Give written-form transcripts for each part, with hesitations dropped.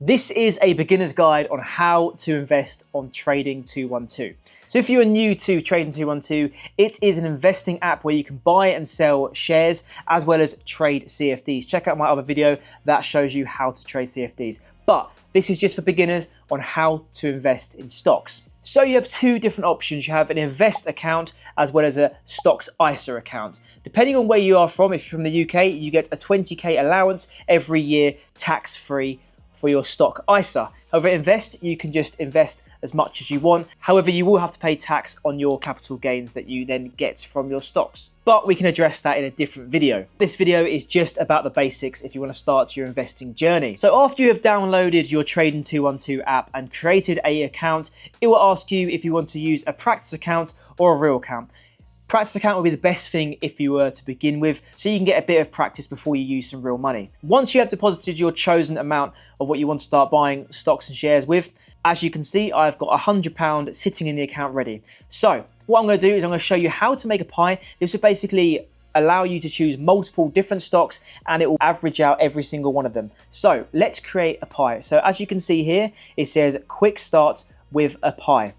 This is a beginner's guide on how to invest on Trading 212. So if you are new to Trading 212, it is an investing app where you can buy and sell shares as well as trade CFDs. Check out my other video that shows you how to trade CFDs. But this is just for beginners on how to invest in stocks. So you have two different options. You have an invest account as well as a stocks ISA account. Depending on where you are from, if you're from the UK, you get a 20k allowance every year tax-free for your stock ISA. However, invest, you can just invest as much as you want. However, you will have to pay tax on your capital gains that you then get from your stocks. But we can address that in a different video. This video is just about the basics if you want to start your investing journey. So after you have downloaded your Trading 212 app and created an account, it will ask you if you want to use a practice account or a real account. Practice account will be the best thing if you were to begin with, so you can get a bit of practice before you use some real money. Once you have deposited your chosen amount of what you want to start buying stocks and shares with, as you can see, I've got £100 sitting in the account ready. So what I'm going to do is I'm going to show you how to make a pie. This will basically allow you to choose multiple different stocks and it will average out every single one of them. So let's create a pie. So as you can see here, it says quick start with a pie.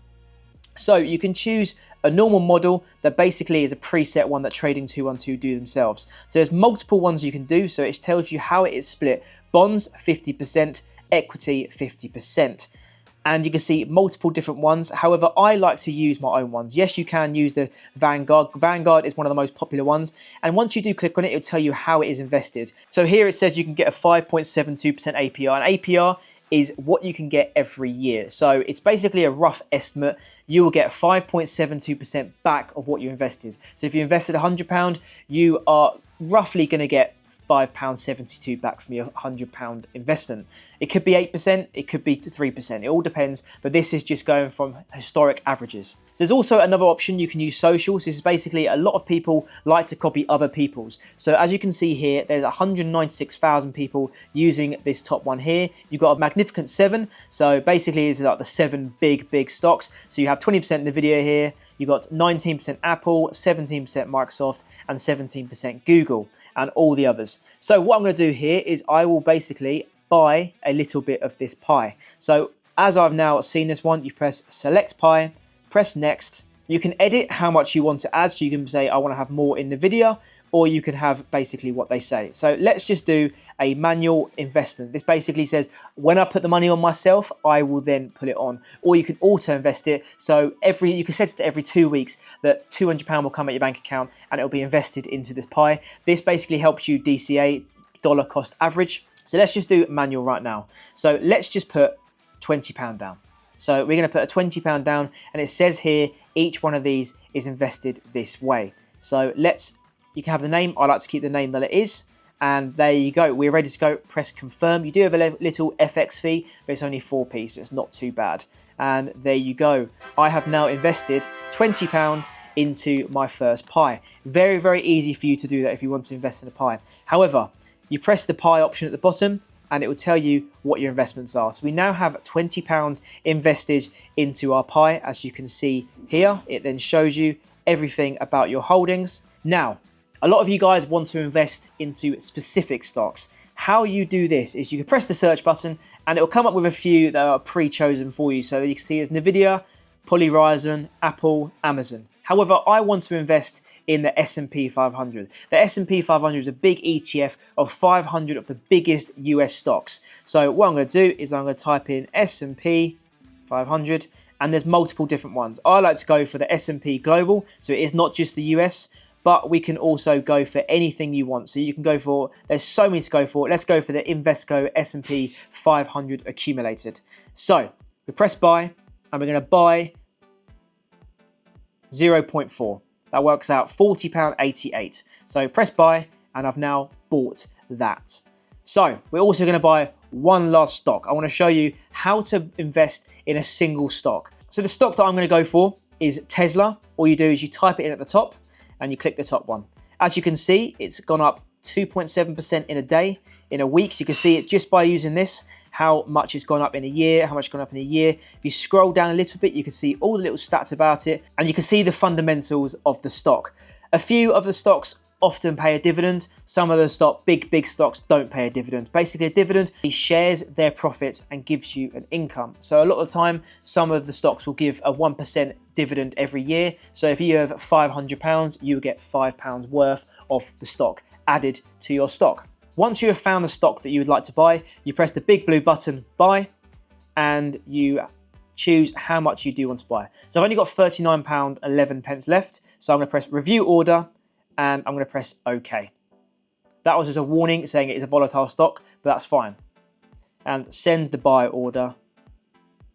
So you can choose a normal model that basically is a preset one that Trading 212 do themselves. So there's multiple ones you can do. So it tells you how it is split. Bonds 50%, equity 50%. And you can see multiple different ones. However, I like to use my own ones. Yes, you can use the Vanguard. Vanguard is one of the most popular ones. And once you do click on it, it'll tell you how it is invested. So here it says you can get a 5.72% APR. And APR is what you can get every year. So it's basically a rough estimate. You will get 5.72% back of what you invested. So if you invested £100, you are roughly going to get £5.72 back from your £100 investment. It could be 8%, it could be 3%, it all depends, but this is just going from historic averages. So there's also another option, you can use socials. This is basically a lot of people like to copy other people's. So as you can see here, there's 196,000 people using this top one here. You've got a Magnificent 7, so basically it's like the 7 big stocks. So you have 20% Nvidia here, you've got 19% Apple, 17% Microsoft, and 17% Google, and all the others. So what I'm going to do here is I will basically buy a little bit of this pie. So as I've now seen this one, you press select pie, press next. You can edit how much you want to add. So you can say, I want to have more in Nvidia, or you can have basically what they say. So let's just do a manual investment. This basically says, when I put the money on myself, I will then put it on. Or you can auto invest it. So you can set it to every 2 weeks that £200 will come at your bank account and it'll be invested into this pie. This basically helps you DCA, dollar cost average. So let's just do manual right now. So let's just put £20 down. So we're going to put a £20 down, and it says here, each one of these is invested this way. So you can have the name. I like to keep the name that it is. And there you go. We're ready to go. Press confirm. You do have a little FX fee, but it's only 4p, so it's not too bad. And there you go. I have now invested £20 into my first pie. Very, very easy for you to do that if you want to invest in a pie. However, you press the pie option at the bottom and it will tell you what your investments are. So we now have £20 invested into our pie. As you can see here, it then shows you everything about your holdings. Now, a lot of you guys want to invest into specific stocks. How you do this is you can press the search button and it will come up with a few that are pre-chosen for you. So you can see it's Nvidia, Poly Horizon, Apple, Amazon. However, I want to invest in the S&P 500. The S&P 500 is a big ETF of 500 of the biggest US stocks. So what I'm going to do is I'm going to type in S&P 500, and there's multiple different ones. I like to go for the S&P Global, so it is not just the US, but we can also go for anything you want. So you can go for, there's so many to go for. Let's go for the Invesco S&P 500 accumulated. So we press buy, and we're going to buy 0.4. That works out £40.88. So press buy, and I've now bought that. So we're also going to buy one last stock. I want to show you how to invest in a single stock. So the stock that I'm going to go for is Tesla. All you do is you type it in at the top and you click the top one. As you can see, it's gone up 2.7% in a day. In a week, you can see it just by using this, how much it's gone up in a year, how much it's gone up in a year. If you scroll down a little bit, you can see all the little stats about it, and you can see the fundamentals of the stock. A few of the stocks often pay a dividend. Some of the big stocks don't pay a dividend. Basically, a dividend shares their profits and gives you an income. So a lot of the time, some of the stocks will give a 1% dividend every year. So if you have £500, you will get £5 worth of the stock added to your stock. Once you have found the stock that you would like to buy, you press the big blue button, buy, and you choose how much you do want to buy. So I've only got £39.11 left. So I'm going to press review order and I'm going to press OK. That was just a warning saying it is a volatile stock, but that's fine. And send the buy order.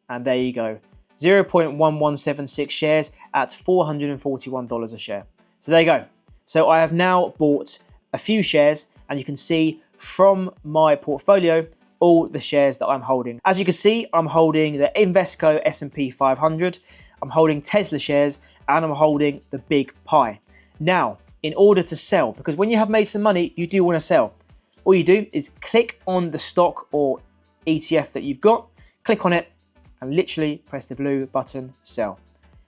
And there you go. 0.1176 shares at $441 a share. So there you go. So I have now bought a few shares and you can see from my portfolio all the shares that I'm holding. As you can see, I'm holding the Invesco S&P 500, I'm holding Tesla shares, and I'm holding the Big Pie. Now, in order to sell, because when you have made some money, you do want to sell. All you do is click on the stock or ETF that you've got, click on it, and literally press the blue button, sell.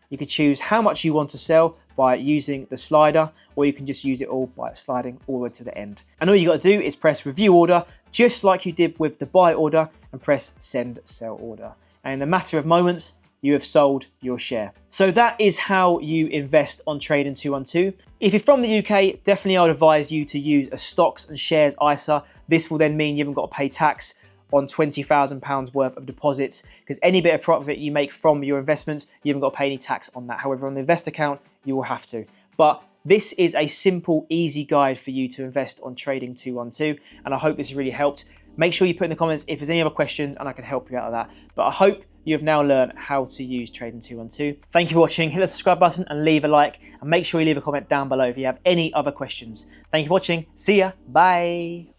You can choose how much you want to sell by using the slider, or you can just use it all by sliding all the way to the end. And all you got to do is press review order, just like you did with the buy order, and press send sell order. And in a matter of moments, you have sold your share. So that is how you invest on Trading 212. If you're from the UK, definitely I would advise you to use a stocks and shares ISA. This will then mean you haven't got to pay tax on £20,000 worth of deposits, because any bit of profit you make from your investments, you haven't got to pay any tax on that. However, on the invest account, you will have to. But this is a simple, easy guide for you to invest on Trading 212, and I hope this has really helped. Make sure you put in the comments if there's any other questions and I can help you out of that. But I hope you have now learned how to use Trading 212. Thank you for watching. Hit the subscribe button and leave a like, and make sure you leave a comment down below if you have any other questions. Thank you for watching. See ya. Bye.